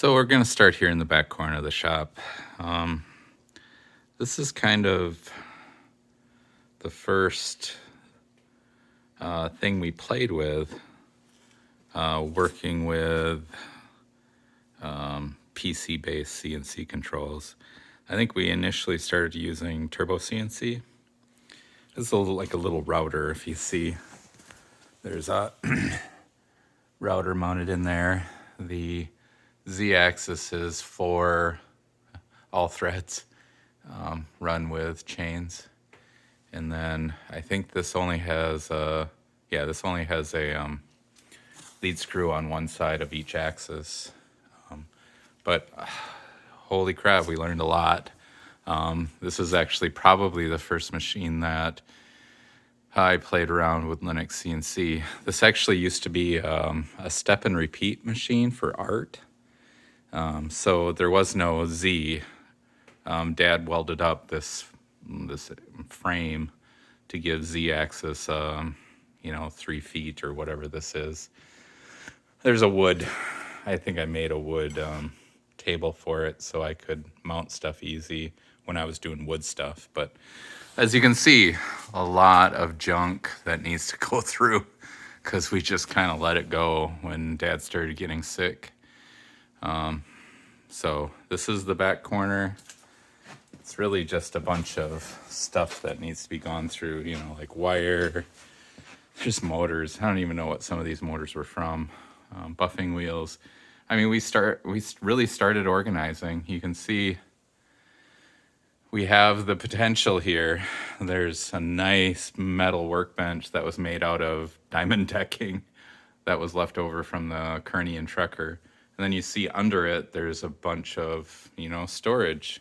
So we're going to start here in the back corner of the shop. Um, this is kind of the first thing we played with, working with PC-based CNC controls. I think we initially started using Turbo CNC. This is like a little router. If you see, there's a router mounted in there. The Z-axis is for all threads, run with chains. And then I think this only has a lead screw on one side of each axis. But holy crap, we learned a lot. This is actually probably the first machine that I played around with Linux CNC. This actually used to be a step and repeat machine for art. So there was no Z. Dad welded up this frame to give Z-axis, 3 feet or whatever this is. There's a wood. I think I made a wood table for it so I could mount stuff easy when I was doing wood stuff. But as you can see, a lot of junk that needs to go through because we just kind of let it go when Dad started getting sick. So this is the back corner. It's really just a bunch of stuff that needs to be gone through, like wire. There's motors. I don't even know what some of these motors were from. Buffing wheels. I mean, we really started organizing. You can see we have the potential here. There's a nice metal workbench that was made out of diamond decking that was left over from the Kearney and Trucker. And then you see under it, there's a bunch of, storage.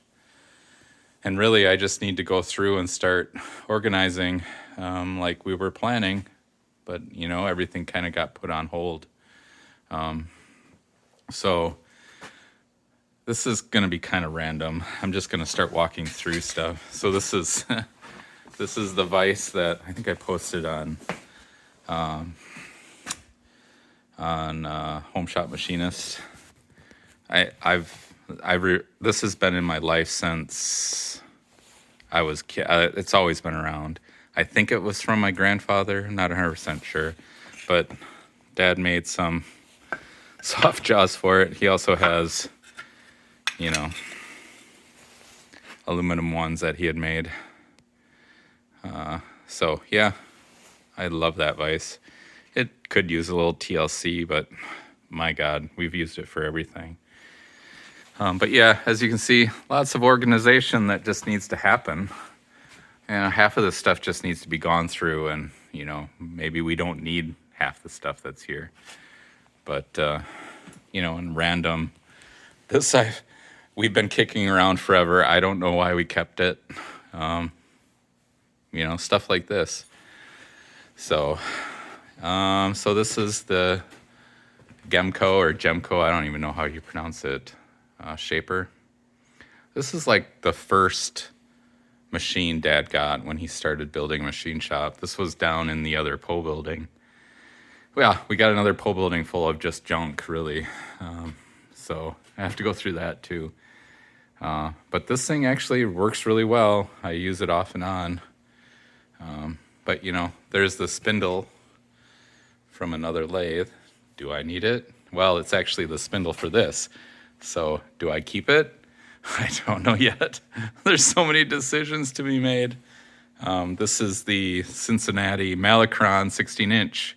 And really, I just need to go through and start organizing like we were planning. But, everything kind of got put on hold. So this is going to be kind of random. I'm just going to start walking through stuff. So this is this is the vise that I think I posted on Home Shop Machinist. This has been in my life since I was kid. It's always been around. I think it was from my grandfather. I'm not 100% sure, but Dad made some soft jaws for it. He also has, aluminum ones that he had made. So yeah, I love that vise. It could use a little TLC, but my God, we've used it for everything. But yeah, as you can see, lots of organization that just needs to happen. And half of this stuff just needs to be gone through, and maybe we don't need half the stuff that's here. But in random, we've been kicking around forever. I don't know why we kept it. Stuff like this. So this is the Gemco or Gemco. I don't even know how you pronounce it. Shaper. This is like the first machine Dad got when he started building a machine shop. This was down in the other pole building. Well, we got another pole building full of just junk, really. So I have to go through that too. But this thing actually works really well. I use it off and on. But there's the spindle from another lathe. Do I need it? Well, it's actually the spindle for this. So do I keep it? I don't know yet. There's so many decisions to be made. This is the Cincinnati Malacron 16-inch.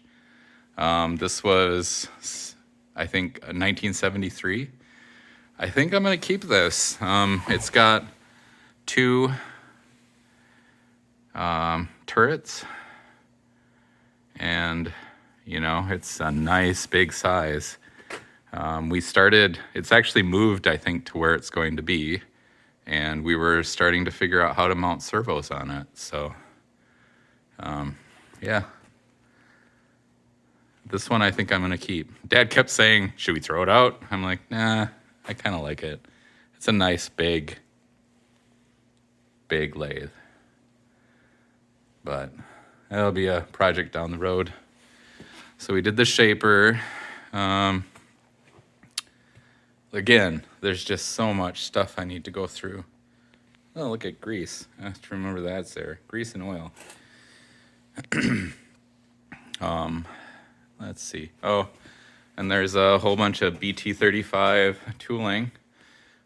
This was, I think, 1973. I think I'm going to keep this. It's got 2 turrets. And, it's a nice big size. It's actually moved, I think, to where it's going to be. And we were starting to figure out how to mount servos on it. So, yeah. This one I think I'm going to keep. Dad kept saying, should we throw it out? I'm like, nah, I kind of like it. It's a nice, big lathe. But that'll be a project down the road. So we did the shaper. again, there's just so much stuff I need to go through. Oh, look at grease. I have to remember that's there. Grease and oil. Let's see. Oh, and there's a whole bunch of BT35 tooling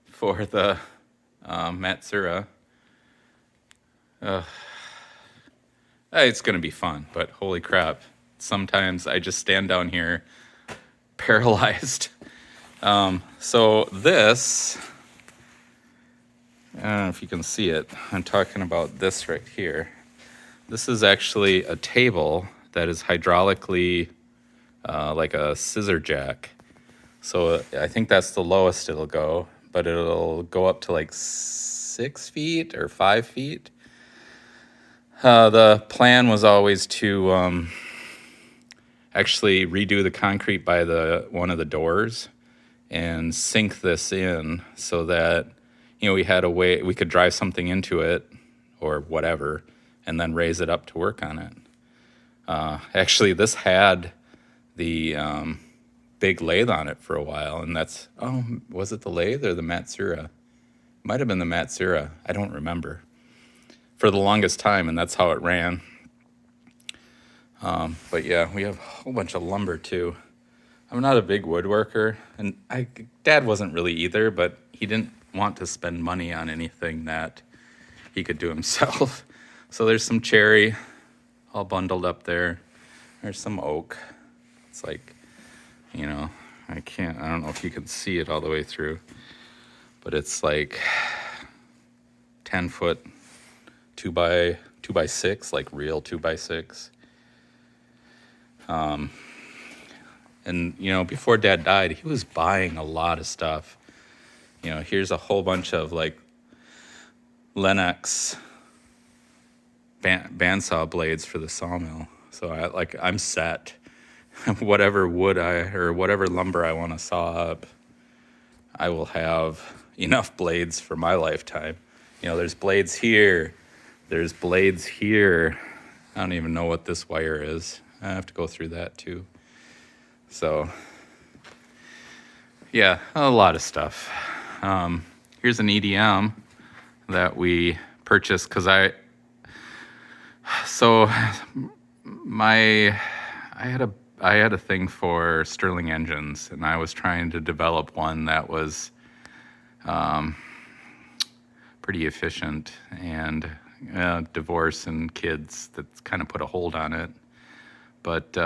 for the Matsura. It's going to be fun, but holy crap. Sometimes I just stand down here paralyzed. So this, I don't know if you can see it. I'm talking about this right here. This is actually a table that is hydraulically like a scissor jack. So I think that's the lowest it'll go, but it'll go up to like 6 feet or 5 feet. The plan was always to actually redo the concrete by one of the doors and sink this in so that, you know, we had a way we could drive something into it or whatever and then raise it up to work on it. Actually, this had the big lathe on it for a while, and that's, was it the lathe or the Matsura? Might have been the Matsura. I don't remember. For the longest time, and that's how it ran. But yeah, we have a whole bunch of lumber too. I'm not a big woodworker, and Dad wasn't really either, but he didn't want to spend money on anything that he could do himself. So there's some cherry all bundled up there. There's some oak. It's like, you know, I don't know if you can see it all the way through, but it's like 10 foot 2x6, like real 2x6. And, you know, before Dad died, he was buying a lot of stuff. You know, here's a whole bunch of like Lennox bandsaw blades for the sawmill. So I'm set. Whatever wood or whatever lumber I want to saw up, I will have enough blades for my lifetime. You know, there's blades here. There's blades here. I don't even know what this wire is. I have to go through that too. So, yeah, a lot of stuff. Here's an EDM that we purchased because I had a thing for Stirling engines, and I was trying to develop one that was pretty efficient, and divorce and kids that kind of put a hold on it. But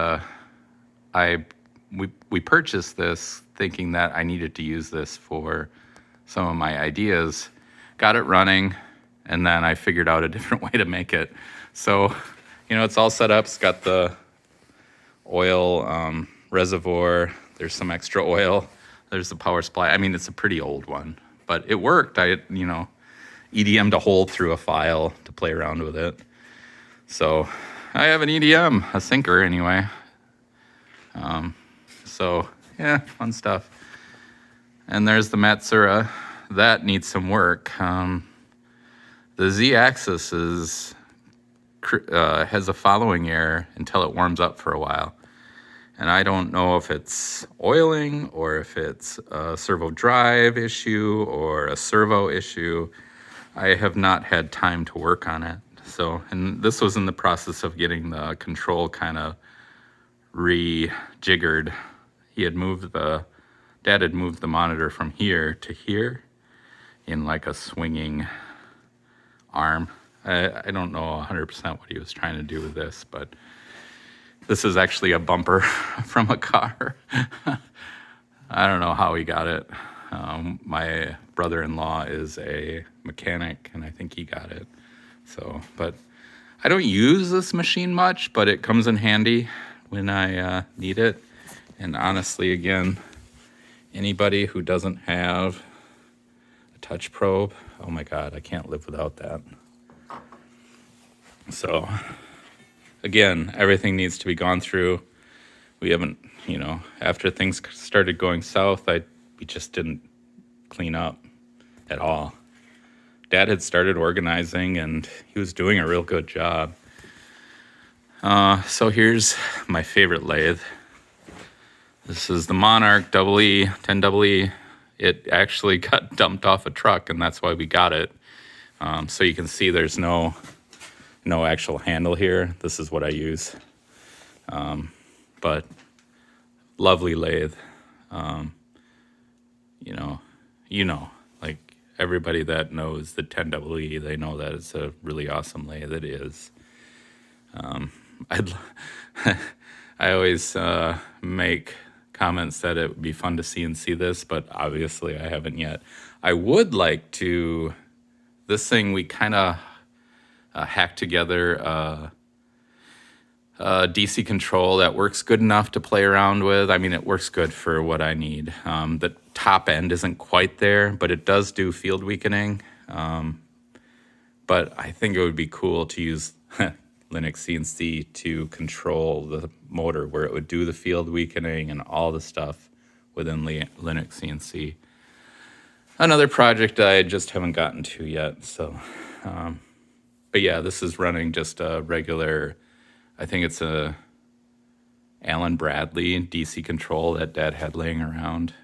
we purchased this thinking that I needed to use this for some of my ideas, got it running, and then I figured out a different way to make it. So, you know, it's all set up. It's got the oil reservoir. There's some extra oil. There's the power supply. I mean, it's a pretty old one, but it worked. EDM'd a hole through a file to play around with it. So I have an EDM, a sinker anyway. So yeah, fun stuff. And there's the Matsura. That needs some work. The Z-axis has a following error until it warms up for a while. And I don't know if it's oiling or if it's a servo drive issue or a servo issue. I have not had time to work on it. So, and this was in the process of getting the control kind of rejiggered. Dad had moved the monitor from here to here in like a swinging arm. I don't know 100% what he was trying to do with this, but this is actually a bumper from a car. I don't know how he got it. My brother-in-law is a mechanic, and I think he got it. So, but I don't use this machine much, but it comes in handy when I need it. And honestly, again, anybody who doesn't have a touch probe, oh my God, I can't live without that. So, again, everything needs to be gone through. We haven't, after things started going south, we just didn't clean up at all. Dad had started organizing, and he was doing a real good job. So here's my favorite lathe. This is the Monarch EE 10EE it actually got dumped off a truck, and that's why we got it. So you can see there's no actual handle here. This is what I use. But lovely lathe. Like everybody that knows the 10EE, they know that it's a really awesome lathe. It is. I'd I always make comments that it would be fun to CNC this, but obviously I haven't yet. I would like to. This thing we kind of hacked together a DC control that works good enough to play around with. I mean, it works good for what I need. The top end isn't quite there, but it does do field weakening. But I think it would be cool to use Linux CNC to control the motor, where it would do the field weakening and all the stuff within Linux CNC. Another project I just haven't gotten to yet. So, but yeah, this is running just a regular, I think it's a Allen Bradley DC control that Dad had laying around.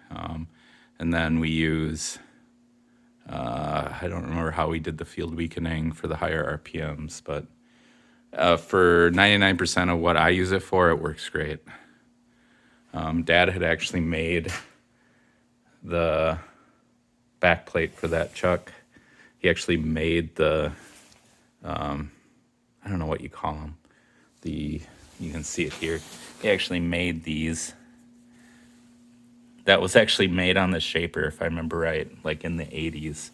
And then we use, I don't remember how we did the field weakening for the higher RPMs, but for 99% of what I use it for, it works great. Dad had actually made the back plate for that chuck. He actually made the, I don't know what you call them. You can see it here. He actually made these. That was actually made on the shaper, if I remember right, like in the 80s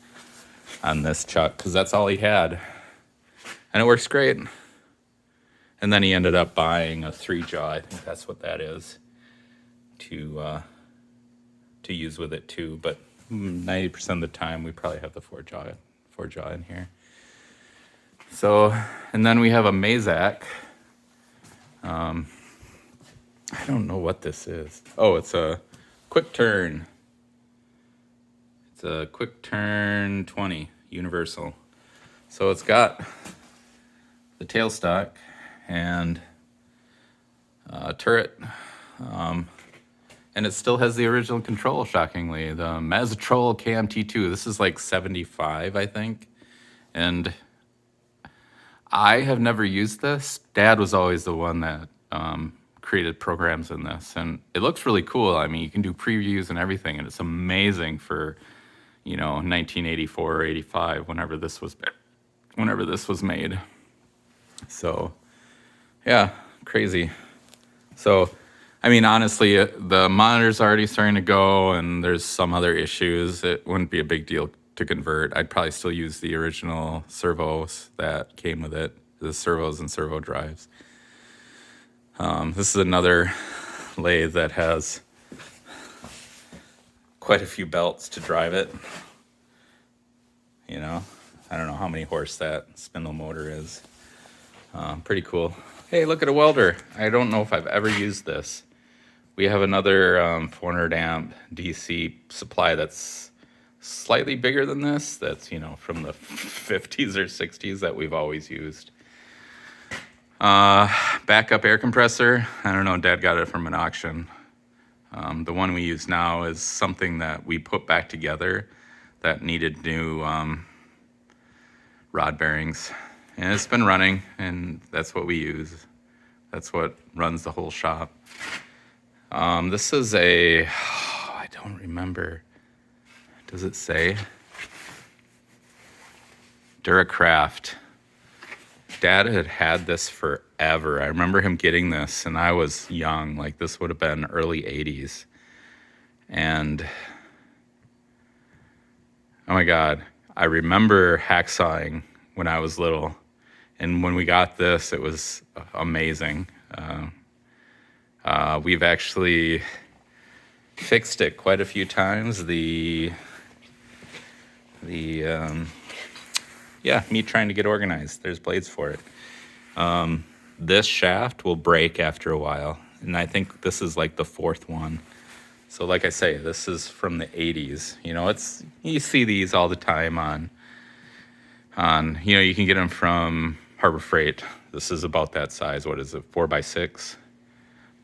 on this chuck, because that's all he had. And it works great. And then he ended up buying a 3-jaw, I think that's what that is, to use with it too. But 90% of the time, we probably have the 4-jaw in here. So, and then we have a Mazak. I don't know what this is. Oh, it's a quick turn. It's a quick turn 20 universal. So it's got the tailstock and turret, and it still has the original control, shockingly, the Mazatrol KMT2. This is like 75, I think, and I have never used this. Dad was always the one that created programs in this, and it looks really cool. I mean, you can do previews and everything, and it's amazing for, 1984 or 85, whenever this was made. So, yeah, crazy. So, I mean, honestly, the monitor's already starting to go, and there's some other issues. It wouldn't be a big deal to convert. I'd probably still use the original servos that came with it, the servos and servo drives. This is another lathe that has quite a few belts to drive it. I don't know how many horse that spindle motor is. Pretty cool. Hey, look at a welder. I don't know if I've ever used this. We have another 400 amp DC supply that's slightly bigger than this. That's, from the 50s or 60s that we've always used. Backup air compressor. I don't know, Dad got it from an auction. The one we use now is something that we put back together that needed new rod bearings. And it's been running, and that's what we use. That's what runs the whole shop. This is I don't remember. Does it say? Duracraft. Dad had this forever. I remember him getting this, and I was young. Like, this would have been early 80s. And, oh my God, I remember hacksawing when I was little. And when we got this, it was amazing. We've actually fixed it quite a few times. Me trying to get organized. There's blades for it. This shaft will break after a while, and I think this is like the 4th one. So like I say, this is from the 80s. You see these all the time on you can get them from Harbor Freight. This is about that size. What is it, 4x6?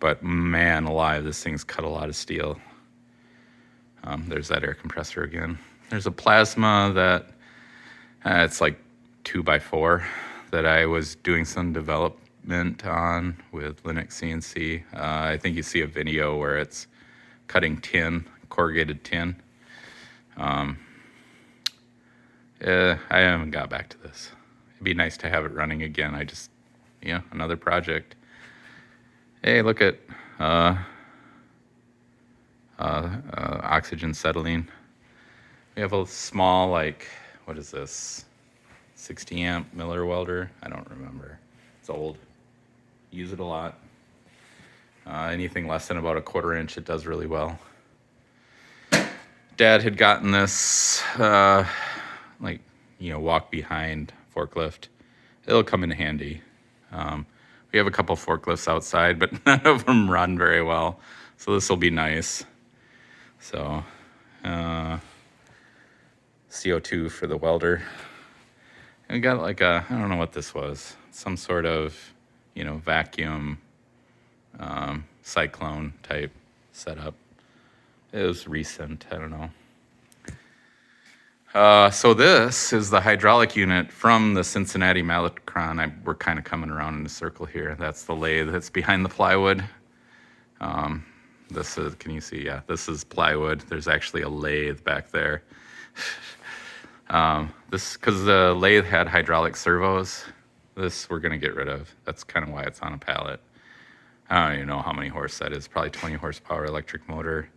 But man alive, this thing's cut a lot of steel. There's that air compressor again. There's a plasma that it's like 2x4 that I was doing some development on with Linux CNC. I think you see a video where it's cutting tin, corrugated tin. I haven't got back to this. It'd be nice to have it running again. Another project. Hey, look at oxygen settling. We have a small, what is this? 60 amp Miller welder. I don't remember. It's old. Use it a lot. Anything less than about a 1/4 inch, it does really well. Dad had gotten this, walk behind forklift. It'll come in handy. We have a couple forklifts outside, but none of them run very well. So this will be nice. So, CO2 for the welder. And we got I don't know what this was. Some sort of, vacuum, cyclone type setup. It was recent, I don't know. So this is the hydraulic unit from the Cincinnati Malletcron. We're kind of coming around in a circle here. That's the lathe that's behind the plywood. This is, can you see? Yeah, this is plywood. There's actually a lathe back there. Because the lathe had hydraulic servos, this we're gonna get rid of. That's kind of why it's on a pallet. I don't even know how many horse that is. Probably 20 horsepower electric motor.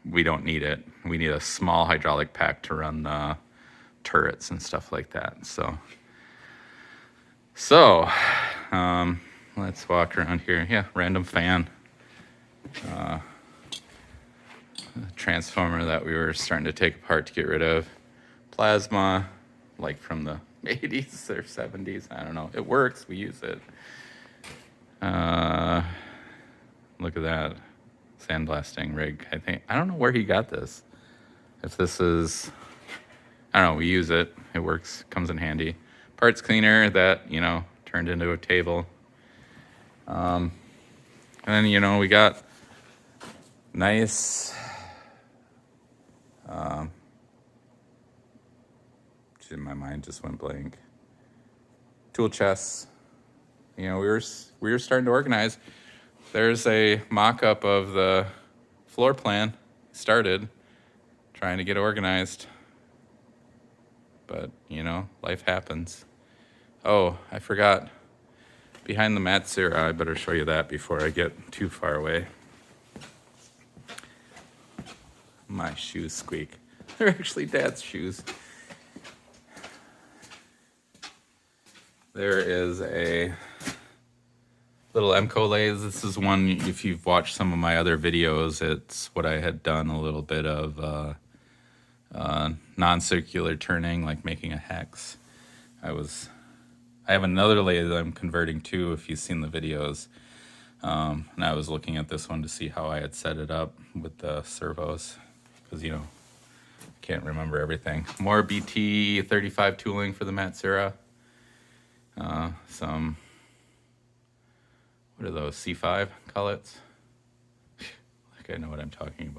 We don't need it. We need a small hydraulic pack to run the turrets and stuff like that. So, let's walk around here. Yeah, random fan. Transformer that we were starting to take apart to get rid of. Plasma, like from the 80s or 70s. I don't know. It works. We use it. Look at that. Sandblasting rig. I don't know where he got this. If this is, I don't know, we use it. It works, comes in handy. Parts cleaner that, turned into a table. And then, we got nice, my mind just went blank. Tool chests. We were starting to organize. There's a mock-up of the floor plan. Started trying to get organized. But, life happens. Oh, I forgot. Behind the Matsura, I better show you that before I get too far away. My shoes squeak. They're actually Dad's shoes. There is a little Emco lathe. This is one, if you've watched some of my other videos, it's what I had done a little bit of non-circular turning, like making a hex. I have another lathe that I'm converting to, if you've seen the videos. And I was looking at this one to see how I had set it up with the servos, because, can't remember everything. More BT35 tooling for the Matsura. Some, what are those, C5 cullets? I know what I'm talking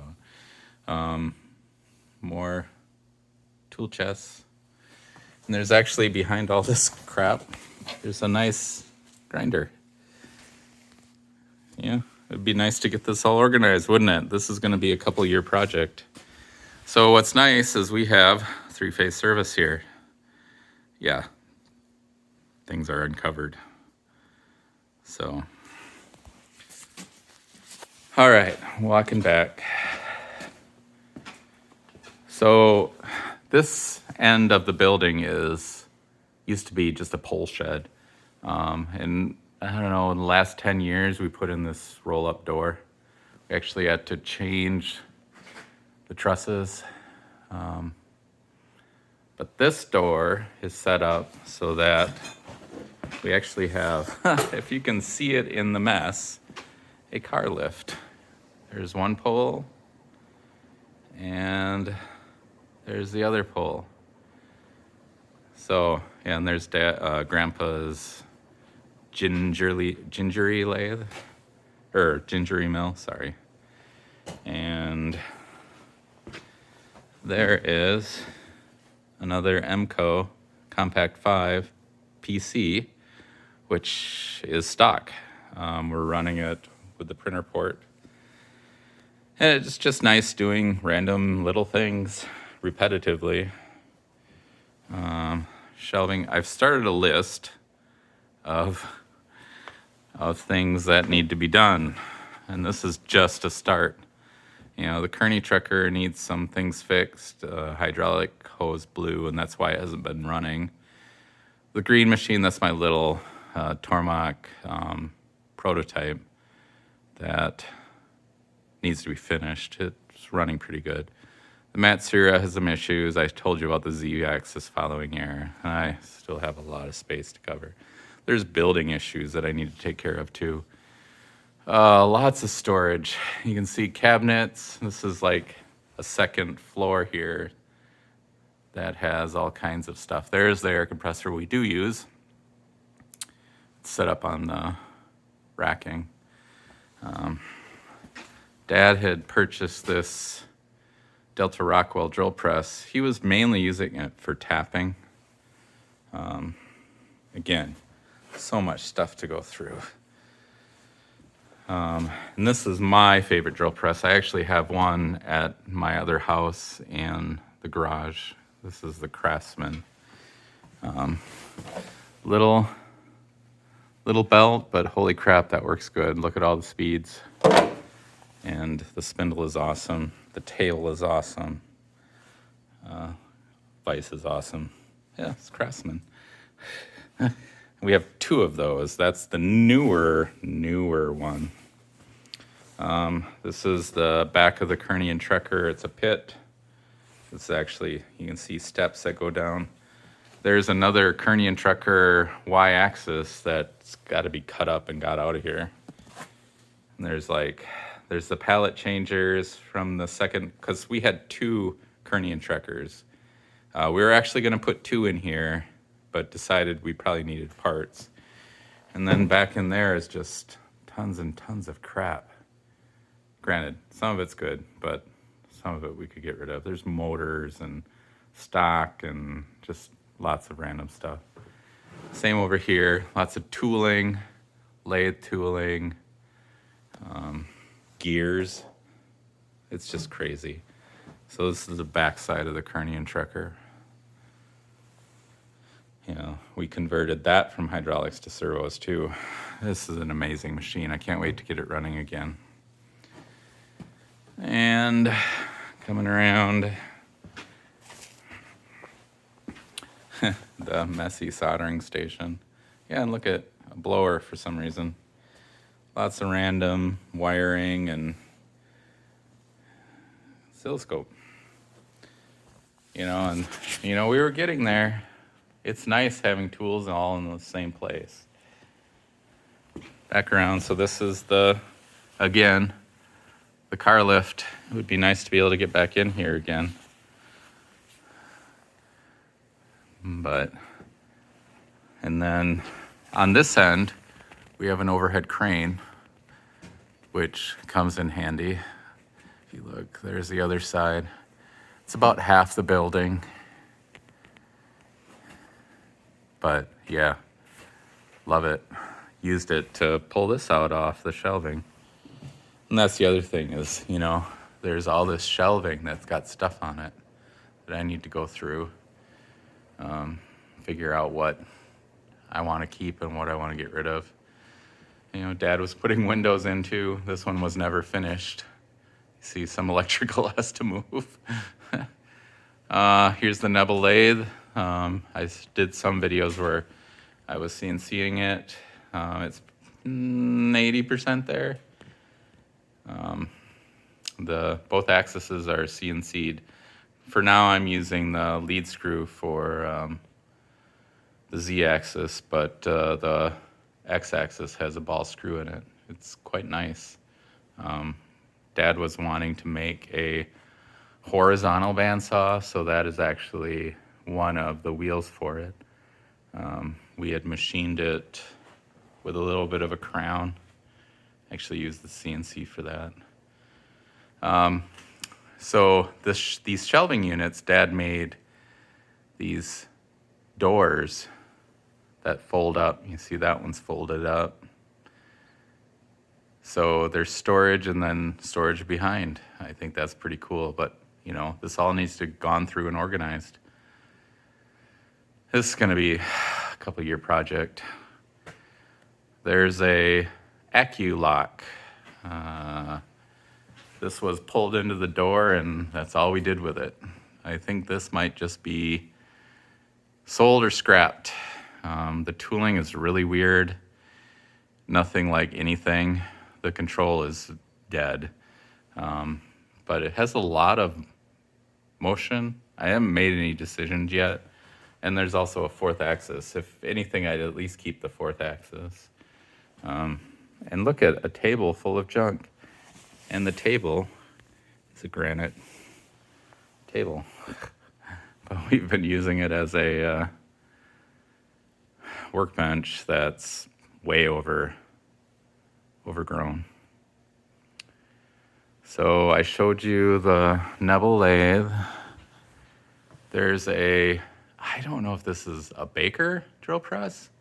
about. More tool chests. And there's actually, behind all this crap, there's a nice grinder. Yeah, it'd be nice to get this all organized, wouldn't it? This is going to be a couple-year project. So what's nice is we have 3-phase service here. Yeah, things are uncovered. So, all right, walking back. So this end of the building used to be just a pole shed. And I don't know, in the last 10 years, we put in this roll-up door. We actually had to change the trusses. But this door is set up so that we actually have, if you can see it in the mess, a car lift. There's one pole, and there's the other pole. So, yeah, and there's Grandpa's gingery lathe, or gingery mill, sorry. And there is another MCO Compact 5 PC, which is stock. We're running it with the printer port. And it's just nice doing random little things repetitively. Shelving, I've started a list of things that need to be done. And this is just a start. You know, the Kearney trucker needs some things fixed. Hydraulic hose blew, and that's why it hasn't been running. The green machine, that's my little Tormach prototype that needs to be finished. It's running pretty good. The Matsura has some issues. I told you about the Z-axis following error. I still have a lot of space to cover. There's building issues that I need to take care of too. Lots of storage. You can see cabinets. This is like a second floor here that has all kinds of stuff. There's the air compressor we do use. It's set up on the racking. Dad had purchased this Delta Rockwell drill press. He was mainly using it for tapping. Again, so much stuff to go through. And this is my favorite drill press. I actually have one at my other house and the garage. This is the Craftsman. Little belt, but holy crap, that works good. Look at all the speeds. And the spindle is awesome. The tail is awesome. Vise is awesome. Yeah, it's Craftsman. We have two of those. That's the newer one. This is the back of the Kearney and Trekker. It's a pit. It's actually, you can see steps that go down. There's another Kearney and Trekker Y-axis that's got to be cut up and got out of here. And there's the pallet changers from the second, because we had two Kearney and Trekkers. We were actually going to put two in here, but decided we probably needed parts. And then back in there is just tons and tons of crap. Granted, some of it's good, but some of it we could get rid of. There's motors and stock and just lots of random stuff. Same over here, lots of tooling, lathe tooling, gears. It's just crazy. So this is the back side of the Kearney and Trekker. You know, we converted that from hydraulics to servos too. This is an amazing machine. I can't wait to get it running again. And coming around, the messy soldering station. Yeah, and look at a blower for some reason. Lots of random wiring and oscilloscope. You know, and we were getting there. It's nice having tools all in the same place. Back around, so this is again, the car lift. It would be nice to be able to get back in here again. And then on this end, we have an overhead crane, which comes in handy. If you look, there's the other side. It's about half the building. But yeah, love it. Used it to pull this out off the shelving. And that's the other thing is, there's all this shelving that's got stuff on it that I need to go through, figure out what I want to keep and what I want to get rid of. Dad was putting windows into. This one was never finished. You see some electrical has to move. Here's the Nebel lathe. I did some videos where I was CNCing it. It's 80% there. Both axes are CNC'd. For now, I'm using the lead screw for the Z-axis, but the X-axis has a ball screw in it. It's quite nice. Dad was wanting to make a horizontal bandsaw, so that is actually one of the wheels for it. We had machined it with a little bit of a crown. Actually used the CNC for that. So these shelving units, Dad made these doors that fold up. You see that one's folded up. So there's storage and then storage behind. I think that's pretty cool, but you know, this all needs to gone through and organized. This is gonna be a couple year project. There's a AccuLock. This was pulled into the door and that's all we did with it. I think this might just be sold or scrapped. The tooling is really weird. Nothing like anything. The control is dead. But it has a lot of motion. I haven't made any decisions yet. And there's also a fourth axis. If anything, I'd at least keep the fourth axis. And look at a table full of junk. And the table is a granite table. But we've been using it as a workbench that's way overgrown. So I showed you the Nebel lathe. There's I don't know if this is a Baker drill press.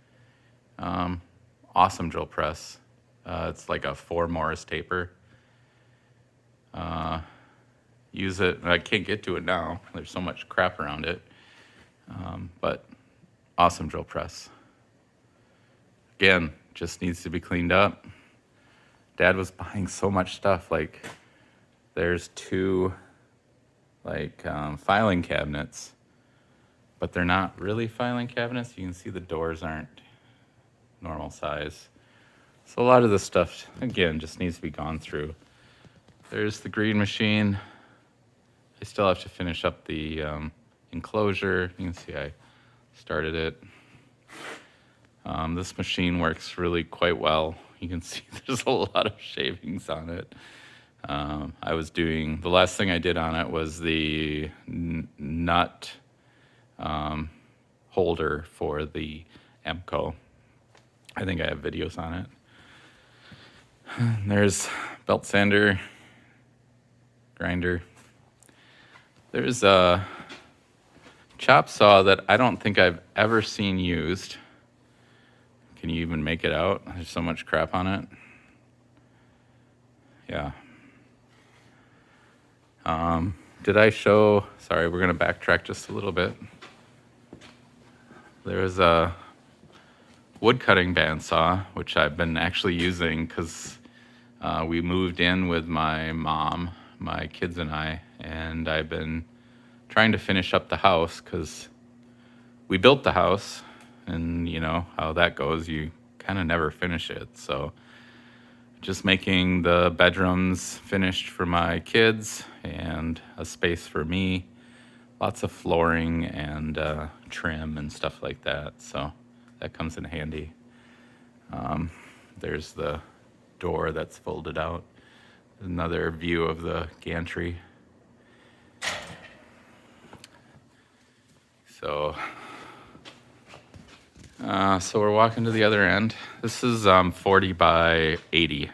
Awesome drill press. It's like a 4 Morris taper. Use it, I can't get to it now. There's so much crap around it. But awesome drill press. Again, just needs to be cleaned up. Dad was buying so much stuff. Like there's 2 filing cabinets, but they're not really filing cabinets. You can see the doors aren't normal size. So a lot of this stuff, again, just needs to be gone through. There's the green machine. I still have to finish up the enclosure. You can see I started it. This machine works really quite well. You can see there's a lot of shavings on it. The last thing I did on it was the nut holder for the Emco. I think I have videos on it. There's belt sander, grinder. There's a chop saw that I don't think I've ever seen used. Can you even make it out? There's so much crap on it. Yeah. Did I show, sorry, we're gonna backtrack just a little bit. There's a wood cutting bandsaw, which I've been actually using because we moved in with my mom, my kids and I've been trying to finish up the house because we built the house, and you know how that goes, you kind of never finish it. So just making the bedrooms finished for my kids and a space for me, lots of flooring and trim and stuff like that, so that comes in handy. There's the door that's folded out. Another view of the gantry. So we're walking to the other end. This is 40 by 80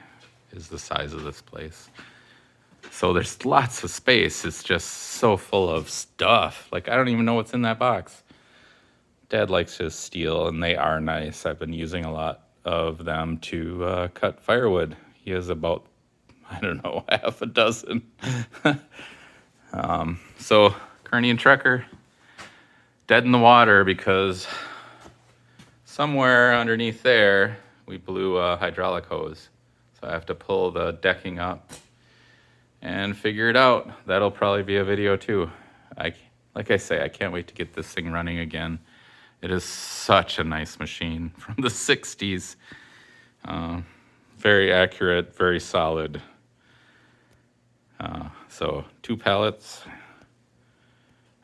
is the size of this place. So there's lots of space. It's just so full of stuff. Like, I don't even know what's in that box. Dad likes his steel, and they are nice. I've been using a lot of them to cut firewood. He has about, I don't know, half a dozen. So Kearney and Trekker, dead in the water because somewhere underneath there, we blew a hydraulic hose. So I have to pull the decking up and figure it out. That'll probably be a video too. Like I say, I can't wait to get this thing running again. It is such a nice machine from the 60s. Very accurate, very solid. So 2 pallets.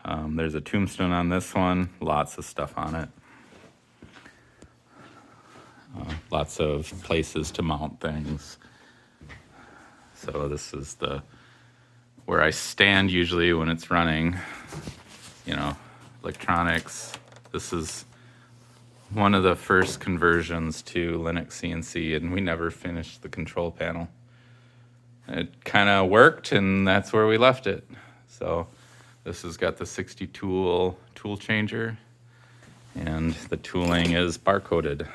There's a tombstone on this one. Lots of stuff on it. Lots of places to mount things. So this is where I stand usually when it's running. You know, electronics. This is one of the first conversions to Linux CNC, and we never finished the control panel. it kind of worked, and that's where we left it. So this has got the 60 tool changer, and the tooling is barcoded.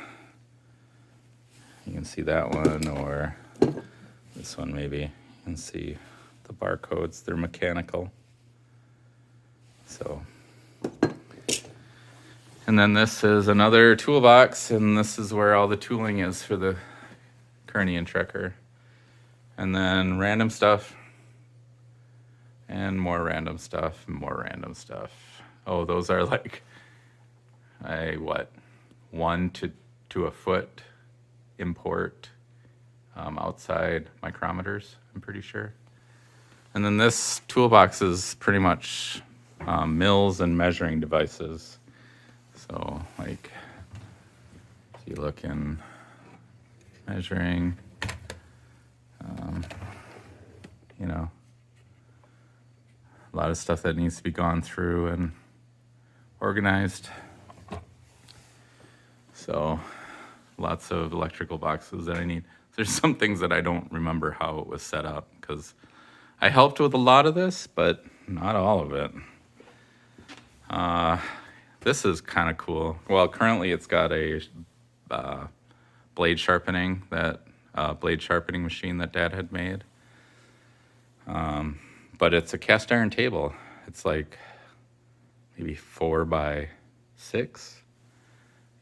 You can see that one, or this one maybe. You can see the barcodes, they're mechanical. So, and then this is another toolbox, and this is where all the tooling is for the Kearney and Trekker. And then random stuff, and more random stuff, and more random stuff. Oh, those are like, 1 to a foot import outside micrometers, I'm pretty sure. And then this toolbox is pretty much mills and measuring devices. So like, if you look in measuring, you know, a lot of stuff that needs to be gone through and organized. So lots of electrical boxes that I need. There's some things that I don't remember how it was set up, because I helped with a lot of this, but not all of it. This is kind of cool. Well, currently it's got a blade sharpening machine that Dad had made. But it's a cast iron table. It's like maybe 4 by 6.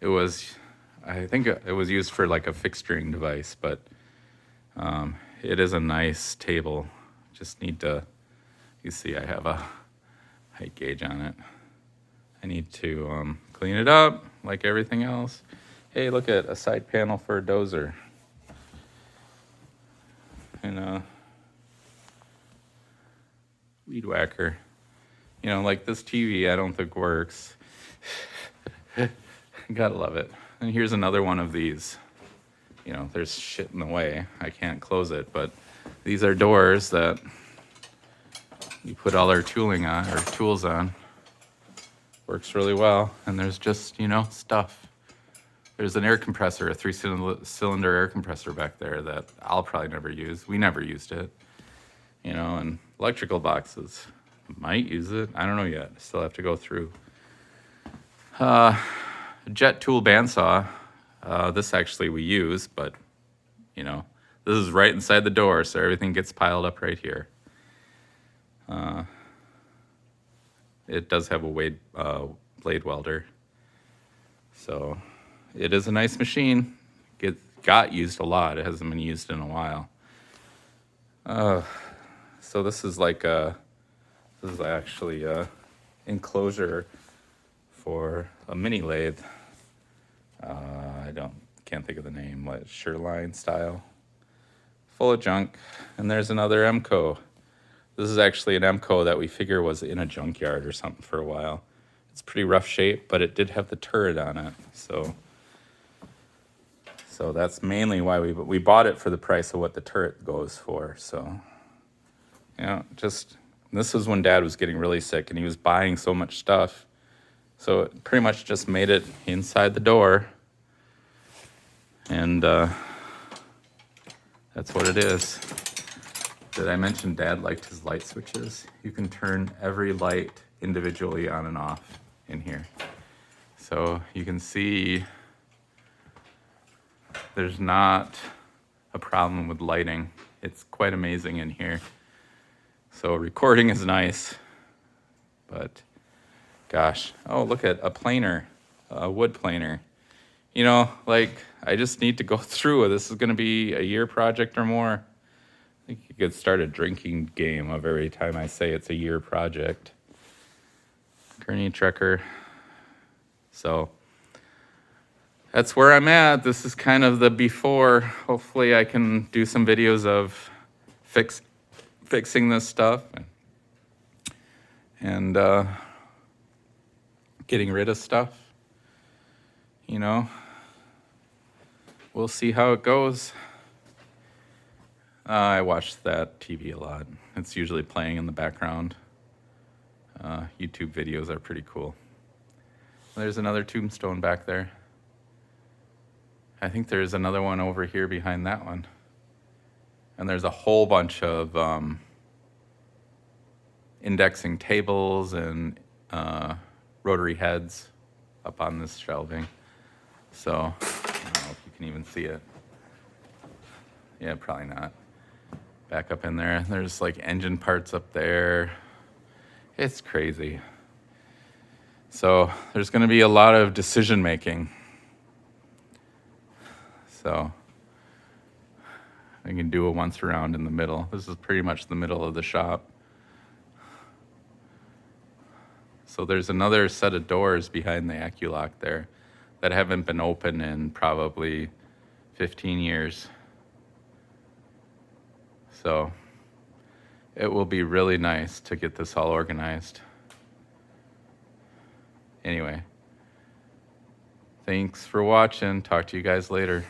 I think it was used for like a fixturing device, but it is a nice table. Just need to, you see I have a height gauge on it. I need to clean it up like everything else. Hey, look at a side panel for a dozer. And a weed whacker. You know, like this TV I don't think works. Gotta love it. And here's another one of these. You know, there's shit in the way. I can't close it, but these are doors that you put all our tooling on, or tools on. Works really well. And there's just, you know, stuff. There's an air compressor, a 3-cylinder air compressor back there that I'll probably never use. We never used it. You know, and electrical boxes. Might use it. I don't know yet. Still have to go through. Jet tool bandsaw. This actually we use, but, you know, this is right inside the door, so everything gets piled up right here. It does have a blade welder. So it is a nice machine. It got used a lot. It hasn't been used in a while. So this is like this is actually a enclosure for a mini lathe. Can't think of the name, like Sherline style. Full of junk. And there's another Emco. This is actually an Emco that we figure was in a junkyard or something for a while. It's pretty rough shape, but it did have the turret on it. So that's mainly why we bought it, for the price of what the turret goes for. So, you know, this was when Dad was getting really sick and he was buying so much stuff. So it pretty much just made it inside the door. And that's what it is. Did I mention Dad liked his light switches? You can turn every light individually on and off in here. So you can see there's not a problem with lighting. It's quite amazing in here. So recording is nice, but gosh. Oh, look at a planer, a wood planer. You know, like, I just need to go through it. This is going to be a year project or more. I think you could start a drinking game of every time I say it's a year project. Kearney Trekker. So that's where I'm at. This is kind of the before. Hopefully I can do some videos of fixing this stuff and getting rid of stuff. You know, we'll see how it goes. I watch that TV a lot. It's usually playing in the background. YouTube videos are pretty cool. There's another tombstone back there. I think there's another one over here behind that one. And there's a whole bunch of indexing tables and rotary heads up on this shelving. So I don't know if you can even see it. Yeah, probably not. Back up in there. There's like engine parts up there. It's crazy. So there's going to be a lot of decision making. So I can do a once around in the middle. This is pretty much the middle of the shop. So there's another set of doors behind the AccuLock there that haven't been open in probably 15 years. So it will be really nice to get this all organized. Anyway, thanks for watching. Talk to you guys later.